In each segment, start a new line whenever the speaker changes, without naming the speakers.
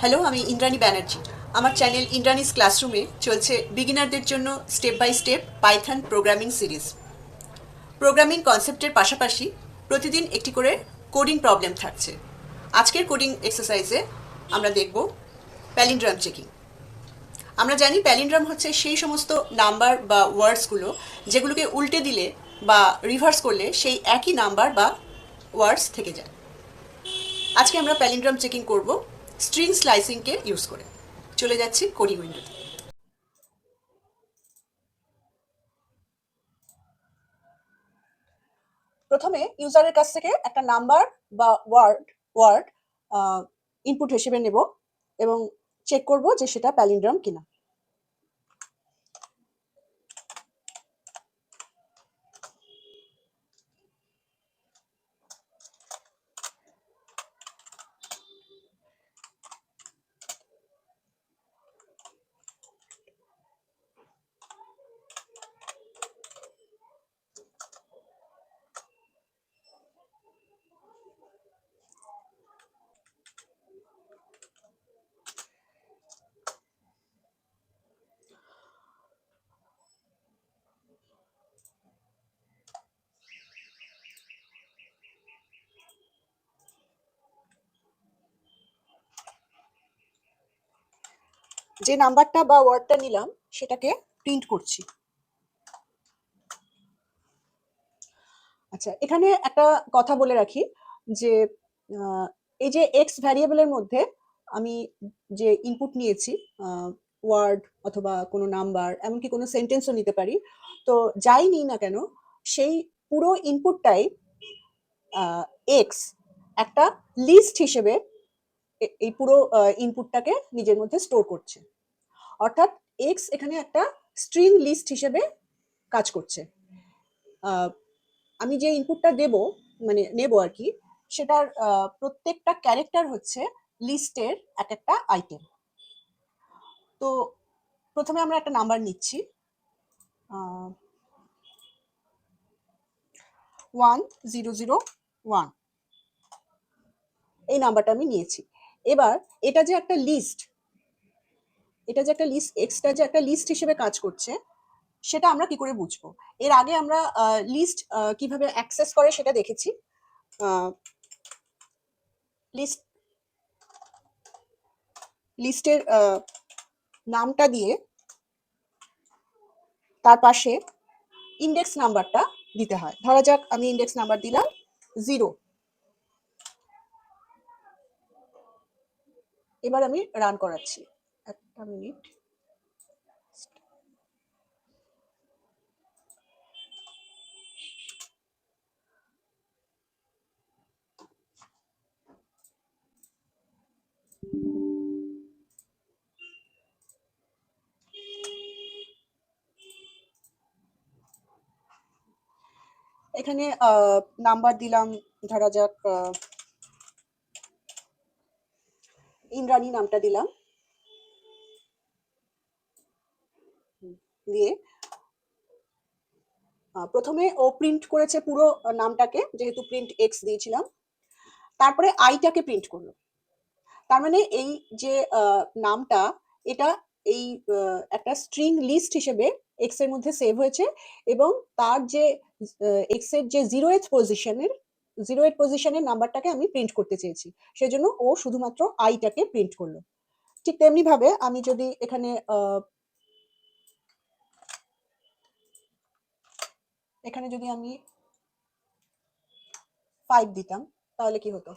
Hello, আমি ইন্দ্রাণী ব্যানার্জি। আমার channel Indrani's ক্লাসরুমে চলছে বিগিনারদের জন্য step by step Python programming series. Programming কনসেপ্টের পাশাপাশি প্রতিদিন একটি করে কোডিং প্রবলেম থাকছে। আজকের কোডিং এক্সারসাইজে আমরা দেখব প্যালিন্ড্রাম চেকিং। আমরা জানি প্যালিন্ড্রাম হচ্ছে সেই সমস্ত নাম্বার বা ওয়ার্ডসগুলো যেগুলোকে উল্টে দিলে বা রিভার্স করলে সেই একই নাম্বার বা ওয়ার্ডস থেকে যায়। আজকে আমরা প্যালিন্ড্রাম চেকিং করব স্ট্রিং স্লাইসিংকে ইউজ করে। চলে যাচ্ছি কোডিং উইন্ডোতে। প্রথমে ইউজারের কাছ থেকে একটা নাম্বার বা ওয়ার্ড ওয়ার্ড ইনপুট হিসেবে নেব এবং চেক করব যে সেটা প্যালিন্ড্রাম কিনা। যে নাম্বারটা বা ওয়ার্ডটা নিলাম সেটাকে প্রিন্ট করছি। আচ্ছা, এখানে একটা কথা বলে রাখি যে এই যে এক্স ভ্যারিয়েবলের মধ্যে আমি যে ইনপুট নিয়েছি, ওয়ার্ড অথবা কোনো নাম্বার, এমনকি কোনো সেন্টেন্সও নিতে পারি। তো যাই নিই না কেন, সেই পুরো ইনপুটটাই এক্স একটা লিস্ট হিসেবে এই পুরো ইনপুটটাকে নিজের মধ্যে স্টোর করছে। অর্থাৎ এক্স এখানে একটা স্ট্রিং লিস্ট হিসেবে কাজ করছে। আমি যে ইনপুটটা দেব, মানে নেব আর কি, সেটার প্রত্যেকটা ক্যারেক্টার হচ্ছে লিস্টের এক একটা আইটেম। তো প্রথমে আমরা একটা নাম্বার নিচ্ছি, 1001। এই নাম্বারটা আমি নিয়েছি। এবার এটা যে একটা লিস্ট, এক্সটা যে একটা লিস্ট হিসেবে কাজ করছে, সেটা আমরা কি করে বুঝবো? এর আগে আমরা লিস্ট কিভাবে অ্যাক্সেস করে সেটা দেখেছি। লিস্ট লিস্টের নামটা দিয়ে তার পাশে ইন্ডেক্স নাম্বারটা দিতে হয়। ধরা যাক আমি ইন্ডেক্স নাম্বার দিলাম 0। এবার আমি রান করাচ্ছি, একটা মিনিট। এখানে নাম্বার দিলাম, ধরা যাক ইন্দ্রাণী নামটা দিলাম, দিয়ে প্রথমে ও প্রিন্ট করেছে পুরো নামটাকে, যেহেতু প্রিন্ট এক্স দিয়েছিলাম। তারপরে আইটাকে প্রিন্ট করলো। তার মানে এই যে নামটা, এটা এই একটা স্ট্রিং লিস্ট হিসেবে এক্স এর মধ্যে সেভ হয়েছে, এবং তার যে এক্স এর যে জিরো এইট পজিশনের নাম্বারটাকে আমি প্রিন্ট করতে চেয়েছি, সেজন্য ও শুধুমাত্র আইটাকে প্রিন্ট করলো। ঠিক তেমনি ভাবে আমি যদি এখানে যদি আমি 5 দিতাম, তাহলে কি হতো?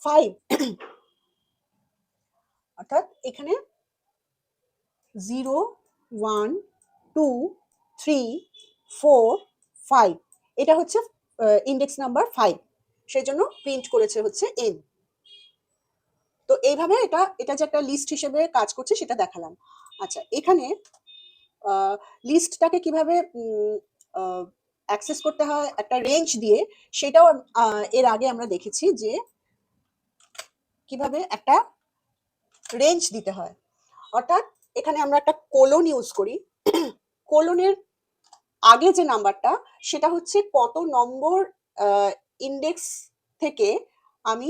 ফাইভ, অর্থাৎ এখানে 0 1 2 3 4 5, এটা হচ্ছে ইন্ডেক্স নাম্বার 5, সেজন্য প্রিন্ট করেছে হচ্ছে n। তো এইভাবে এটা এটা যে একটা লিস্ট হিসেবে কাজ করছে সেটা দেখালাম। আচ্ছা, এখানে লিস্টটাকে কিভাবে অ্যাক্সেস করতে হয় একটা রেঞ্জ দিয়ে, সেটাও এর আগে আমরা দেখেছি যে কিভাবে একটা রেঞ্জ দিতে হয়। অর্থাৎ এখানে আমরা একটা কোলন ইউজ করি। কোলনের আগে যে নাম্বারটা সেটা হচ্ছে কত নম্বর ইন্ডেক্স থেকে আমি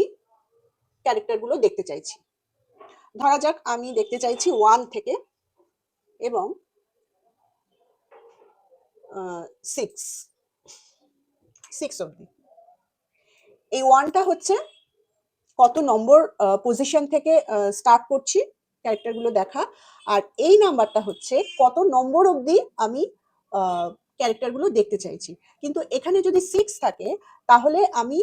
ক্যারেক্টারগুলো দেখতে চাইছি। ধরা যাক আমি দেখতে চাইছি 1 থেকে এবং 6 অবধি। এই 1টা হচ্ছে কত নম্বর পজিশন থেকে স্টার্ট করছি ক্যারেক্টারগুলো দেখা, আর এই নাম্বারটা হচ্ছে কত নম্বর অবধি আমি ক্যারেক্টারগুলো দেখতে চাইছি। কিন্তু এখানে যদি 6 থাকে তাহলে আমি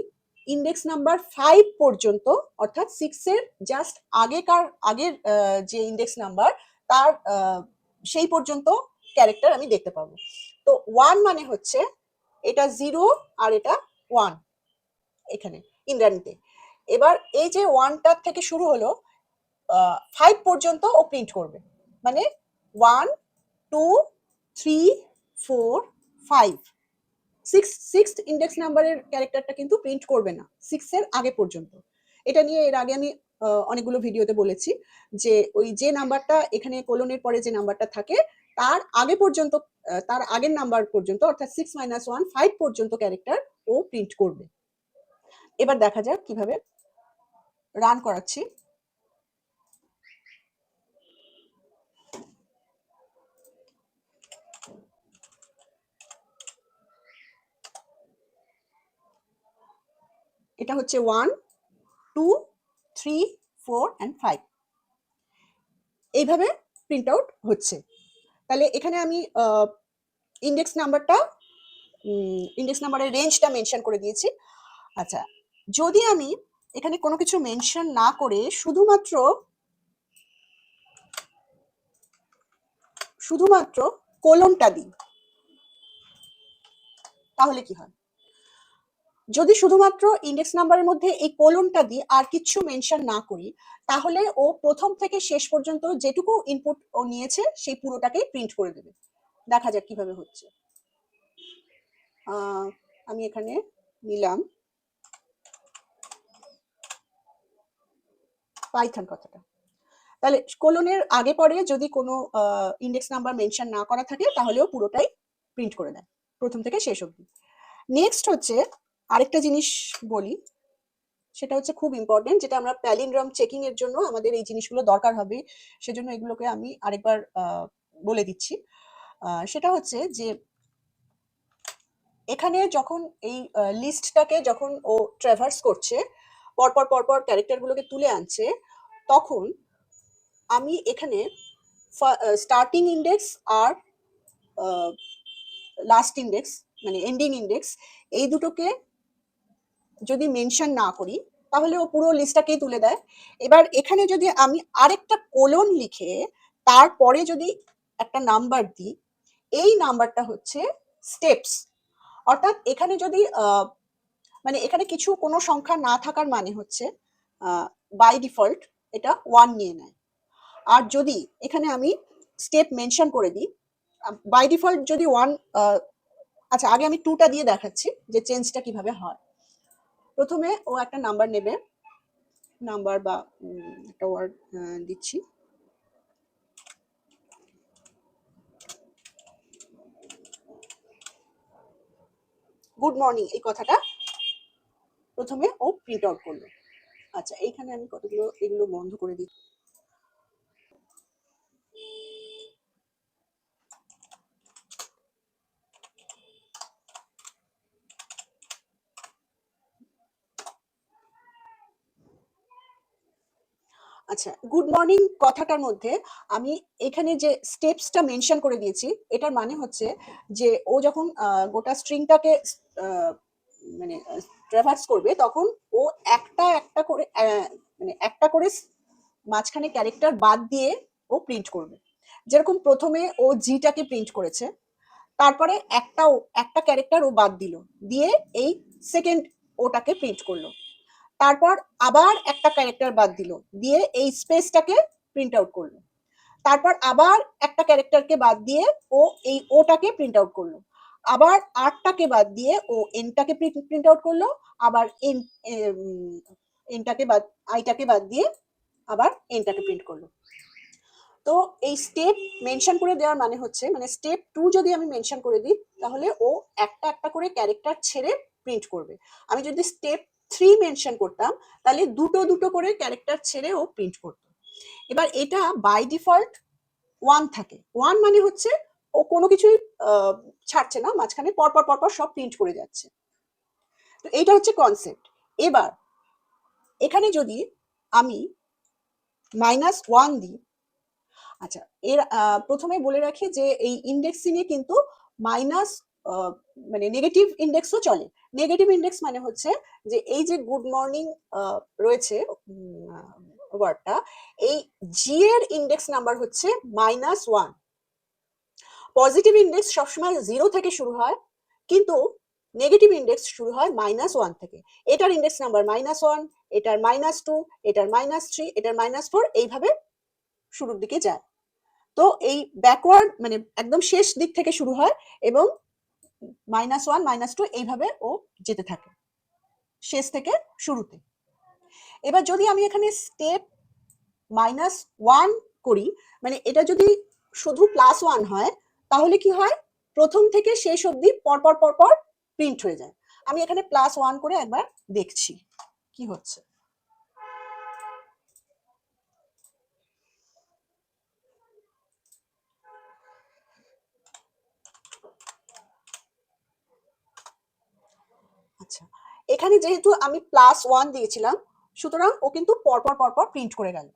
ইন্ডেক্স নাম্বার 5 পর্যন্ত, অর্থাৎ 6 এর জাস্ট আগের যে ইন্ডেক্স নাম্বার তার সেই পর্যন্ত ক্যারেক্টার আমি দেখতে পাবো। তো 1 মানে হচ্ছে এটা 0 আর এটা 1 এখানে ইন্দ্রাণীতে। এবার এই যে 1টার থেকে শুরু হলো 5 পর্যন্ত ও প্রিন্ট করবে, মানে 1 2 3 4 5 সিক্সথ ইন্ডেক্স নাম্বারের ক্যারেক্টারটা কিন্তু প্রিন্ট করবে না 6 এর আগে পর্যন্ত। এটা নিয়ে এর আগে আমি অনেকগুলো ভিডিওতে বলেছি যে ওই যে নাম্বারটা এখানে কোলনের পরে যে নাম্বারটা থাকে তার আগে পর্যন্ত, তার আগের নাম্বার পর্যন্ত, অর্থাৎ 6 - 1 5 পর্যন্ত ক্যারেক্টার ও প্রিন্ট করবে। এবার দেখা যাক কিভাবে রান করাচ্ছি। এটা হচ্ছে 1 2 3 4 and 5 এইভাবে প্রিন্ট আউট হচ্ছে। তাহলে এখানে আমি ইন্ডেক্স নাম্বারের রেঞ্জটা মেনশন করে দিয়েছি। আচ্ছা, যদি আমি এখানে কোনো কিছু মেনশন না করে শুধুমাত্র কোলনটা দিই তাহলে কি হয়? যদি শুধুমাত্র ইন্ডেক্স নাম্বারের মধ্যে এই কোলনটা দিই আর কিছু মেনশন না করি তাহলে ও প্রথম থেকে শেষ পর্যন্ত যেটুকু ইনপুট ও নিয়েছে সেই পুরোটাকেই প্রিন্ট করে দেবে। দেখা যাক কিভাবে হচ্ছে। আমি এখানে নিলাম পাইথন কথাটা। তাহলে কোলনের আগে পরে যদি কোনো ইন্ডেক্স নাম্বার মেনশন না করা থাকে তাহলেও পুরোটাই প্রিন্ট করে দেয় প্রথম থেকে শেষ অবধি। নেক্সট হচ্ছে আরেকটা জিনিস বলি, সেটা হচ্ছে খুব ইম্পর্টেন্ট, যেটা আমরা প্যালিন্ড্রম চেকিং এর জন্য আমাদের এই জিনিসগুলো দরকার হবে, সেজন্য এগুলোকে আমি আরেকবার বলে দিচ্ছি। সেটা হচ্ছে যে এখানে যখন এই লিস্টটাকে যখন ও ট্র্যাভার্স করছে, পরপর পরপর ক্যারেক্টারগুলোকে তুলে আনছে, তখন আমি এখানে স্টার্টিং ইন্ডেক্স আর লাস্ট ইন্ডেক্স মানে এন্ডিং ইন্ডেক্স এই দুটোকে যদি মেনশন না করি তাহলে ও পুরো লিস্টটাকেই তুলে দেয়। এবার এখানে যদি আমি আরেকটা কোলন লিখে তারপরে যদি একটা নাম্বার দিই, এই নাম্বারটা হচ্ছে স্টেপস। অর্থাৎ এখানে যদি মানে এখানে কিছু কোনো সংখ্যা না থাকার মানে হচ্ছে বাই ডিফল্ট এটা 1 নিয়ে নেয়। আর যদি এখানে আমি স্টেপ মেনশন করে দিই, বাই ডিফল্ট যদি 1, আচ্ছা আগে আমি 2টা দিয়ে দেখাচ্ছি যে চেঞ্জটা কিভাবে হয়। প্রথমে ও একটা নাম্বার নেবে, নাম্বার বা একটা ওয়ার্ড দিচ্ছি, গুড মর্নিং, এই কথাটা প্রথমে ও প্রিন্ট আউট করলো। আচ্ছা এইখানে আমি কতগুলো এগুলো বন্ধ করে দিই। আচ্ছা, গুড মর্নিং কথাটার মধ্যে আমি এখানে যে স্টেপসটা মেনশন করে দিয়েছি, এটার মানে হচ্ছে যে ও যখন গোটা স্ট্রিংটাকে মানে ট্রাভার্স করবে তখন ও একটা একটা করে মানে একটা করে মাঝখানে ক্যারেক্টার বাদ দিয়ে ও প্রিন্ট করবে। যেরকম প্রথমে ও জিটাকে প্রিন্ট করেছে, তারপরে একটা ক্যারেক্টার ও বাদ দিল, দিয়ে এই সেকেন্ড ওটাকে প্রিন্ট করলো, তারপর আবার একটা ক্যারেক্টার বাদ দিল, দিয়ে এই স্পেসটাকে প্রিন্ট আউট করলো, তারপর আবার একটা ক্যারেক্টারকে বাদ দিয়ে ও এই ওটাকে প্রিন্ট আউট করলো, আবার আরটাকে বাদ দিয়ে ও এনটাকে প্রিন্ট আউট করলো, আবার এনটাকে বাদ আইটাকে বাদ দিয়ে আবার এনটাকে প্রিন্ট করলো। তো এই স্টেপ মেনশন করে দেওয়ার মানে হচ্ছে, মানে স্টেপ 2 যদি আমি মেনশন করে দিই তাহলে ও একটা একটা করে ক্যারেক্টার ছেড়ে প্রিন্ট করবে। আমি যদি স্টেপ 3 মেনশন করতাম তাহলে দুটো দুটো করে ক্যারেক্টার ছেড়ে ও প্রিন্ট করতো। এবার এটা বাই ডিফল্ট 1 থাকে। 1 মানে হচ্ছে ও কোনো কিছুই ছাড়ছে না, মাঝখানে পরপর পরপর সব প্রিন্ট করে যাচ্ছে। তো এইটা হচ্ছে কনসেপ্ট। এবার এখানে যদি আমি -1 দিই, আচ্ছা, এর প্রথমে বলে রাখি যে এই ইন্ডেক্সিং এ কিন্তু মাইনাস মানে নেগেটিভ ইন্ডেক্সও চলে। নেগেটিভ ইন্ডেক্স মানে হচ্ছে যে এই যে গুড মর্নিং রয়েছে ওয়ার্ডটা, এই জি এর ইন্ডেক্স নাম্বার হচ্ছে -1। পজিটিভ ইন্ডেক্স সবসময় 0 থেকে শুরু হয়, কিন্তু নেগেটিভ ইন্ডেক্স শুরু হয় -1 থেকে। এটার ইন্ডেক্স নাম্বার -1, এটার -2, এটার -3, এটার -4, এইভাবে শুরুর দিকে যায়। তো এই ব্যাকওয়ার্ড মানে একদম শেষ দিক থেকে শুরু হয় এবং -1, -2 এইভাবে ও যেতে থাকে শেষ থেকে শুরুতে। এবার যদি আমি এখানে স্টেপ -1 করি, মানে এটা যদি শুধু +1 হয় তাহলে কি হয়, প্রথম থেকে শেষ অবধি পরপর পরপর প্রিন্ট হয়ে যায়। আমি এখানে +1 করে একবার দেখছি কি হচ্ছে। আচ্ছা, এখানে যেহেতু আমি +1 দিয়েছিলাম সুতরাং ও কিন্তু পরপর পরপর প্রিন্ট করে গেল।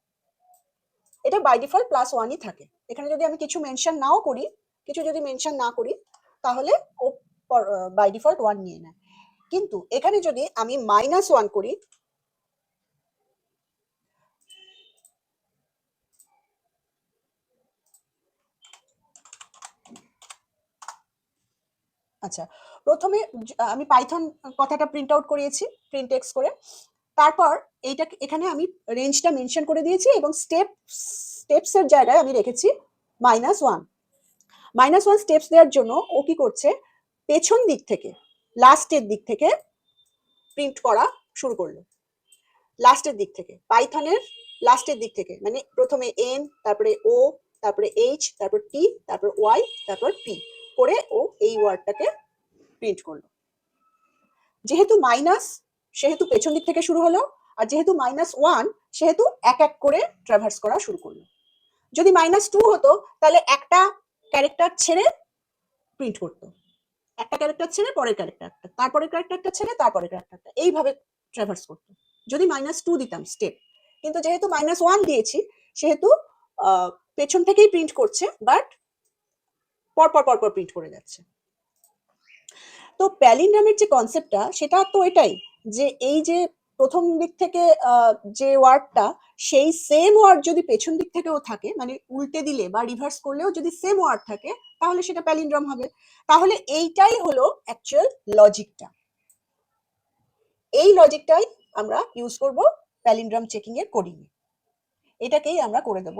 এটা বাই ডিফল্ট +1ই থাকে। এখানে যদি আমি কিছু মেনশন নাও করি, কিছু যদি মেনশন না করি তাহলে ও বাই ডিফল্ট 1 নিয়ে নেয়। কিন্তু এখানে যদি আমি -1 করি, আচ্ছা, প্রথমে আমি পাইথন কথাটা প্রিন্ট আউট করিয়েছি প্রিন্ট এক্স করে। তারপর এইটা এখানে আমি রেঞ্জটা মেনশন করে দিয়েছি এবং স্টেপস এর জায়গায় আমি রেখেছি -1। -1 স্টেপস দেওয়ার জন্য ও কি করছে, পেছন দিক থেকে লাস্টের দিক থেকে প্রিন্ট করা শুরু করলো। লাস্টের দিক থেকে, পাইথনের লাস্টের দিক থেকে, মানে প্রথমে এন, তারপরে ও, তারপরে এইচ, তারপর টি, তারপর ওয়াই, তারপর পি করে ও এই ওয়ার্ডটাকে প্রিন্ট করলো। যেহেতু মাইনাস সেহেতু পেছন দিক থেকে শুরু হলো, আর যেহেতু -1 সেহেতু এক এক করে ট্রাভার্স করা শুরু করলো। যদি -2 হতো তাহলে একটা ক্যারেক্টার ছেড়ে প্রিন্ট করতো, একটা ক্যারেক্টার ছেড়ে পরের ক্যারেক্টারটা, তারপরের ক্যারেক্টারটা ছেড়ে তারপরের ক্যারেক্টারটা, এইভাবে ট্রাভার্স করতো যদি -2 দিতাম স্টেপ। কিন্তু যেহেতু -1 দিয়েছি সেহেতু পেছন থেকেই প্রিন্ট করছে, বাট পরপর পরপর প্রিন্ট করে যাচ্ছে। তো প্যালিন্ড্রামের যে কনসেপ্টটা সেটা তো এটাই, যে এই যে প্রথম দিক থেকে যে ওয়ার্ডটা, সেই সেম ওয়ার্ড যদি পেছন দিক থেকেও থাকে, মানে উল্টে দিলে বা রিভার্স করলেও যদি সেম ওয়ার্ড থাকে তাহলে সেটা প্যালিন্ড্রাম হবে। তাহলে এইটাই হলো অ্যাকচুয়াল লজিকটা। এই লজিকটাই আমরা ইউজ করব প্যালিন্ড্রাম চেকিং এর কোডিং এ। এটাকেই আমরা করে দেব,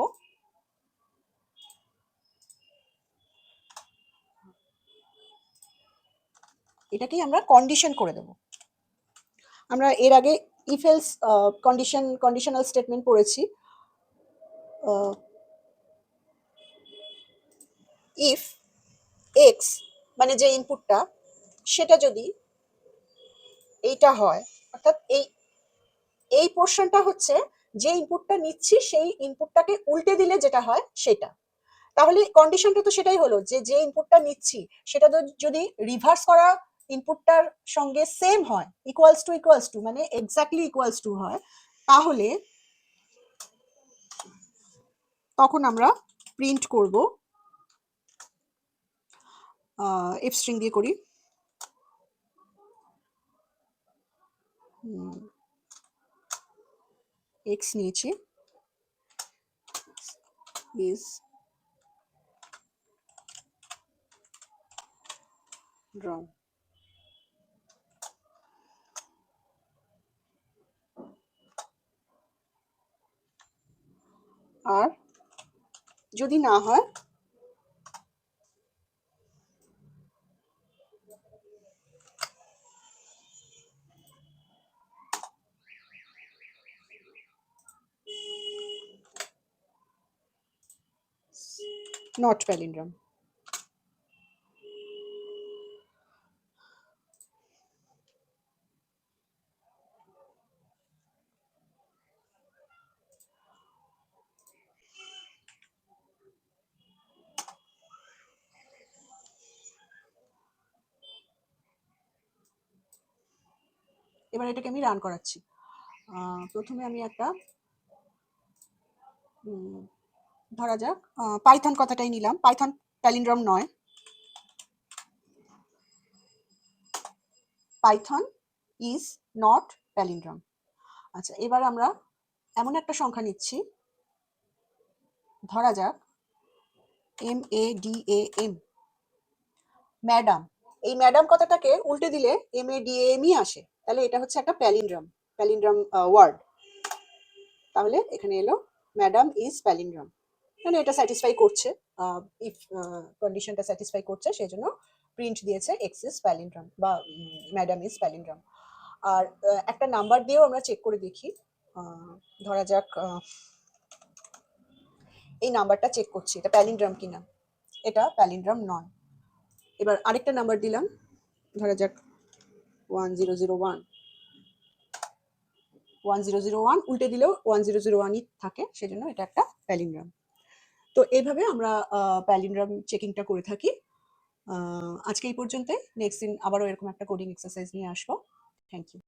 এটাকেই আমরা কন্ডিশন করে দেব। আমরা এর আগে ইফ এলস কন্ডিশনাল স্টেটমেন্ট পড়েছি। ইফ এক্স মানে যে ইনপুটটা সেটা যদি এইটা হয়, অর্থাৎ এই এই পোর্শনটা হচ্ছে যে ইনপুটটা নিচ্ছি সেই ইনপুটটাকে উল্টে দিলে যেটা হয় সেটা। তাহলে কন্ডিশনটা তো সেটাই হলো যে যে ইনপুটটা নিচ্ছি সেটা যদি রিভার্স করা ইনপুটটার সঙ্গে সেম হয়, ইকুয়ালস টু মানে এক্স্যাক্টলি ইকুয়ালস টু হয়, তাহলে তখন আমরা প্রিন্ট করব, এফ স্ট্রিং দিয়ে করি, এক্স নিয়েছি ইজ drawn। আর যদি না হয় নট প্যালিন্ড্রাম। এবার এটাকে আমি রান করাচ্ছি। প্রথমে আমি একটা ধরা যাক পাইথন কথাটাই নিলাম, পাইথন প্যালিন্ড্রাম নয়, পাইথন ইজ নট প্যালিন্ড্রাম। আচ্ছা, এবার আমরা এমন একটা সংখ্যা নিচ্ছি, ধরা যাক MADAM, ম্যাডাম। এই ম্যাডাম কথাটাকে উল্টে দিলে MADAMই আসে, তাহলে এটা হচ্ছে একটা প্যালিন্ড্রাম, প্যালিন্ড্রাম ওয়ার্ড। তাহলে এখানে এলো ম্যাডাম ইজ প্যালিন্ড্রাম, মানে এটা স্যাটিসফাই করছে, ইফ কন্ডিশনটা স্যাটিসফাই করছে, সেই জন্য প্রিন্ট দিয়েছে এক্স ইজ প্যালিন্ড্রাম বা ম্যাডাম ইজ প্যালিন্ড্রাম। আর একটা নাম্বার দিয়েও আমরা চেক করে দেখি, ধরা যাক এই নাম্বারটা চেক করছি এটা প্যালিন্ড্রাম কিনা, এটা প্যালিন্ড্রাম নয়। এবার আরেকটা নাম্বার দিলাম, ধরা যাক 1001, 1001 উল্টে দিলেও 1001ই থাকে, সেজন্য এটা একটা প্যালিন্ড্রাম। তো এইভাবে আমরা প্যালিন্ড্রাম চেকিংটা করে থাকি। আজকে এই পর্যন্তই, নেক্সট দিন আবারও এরকম একটা কোডিং এক্সারসাইজ নিয়ে আসবো। Thank you.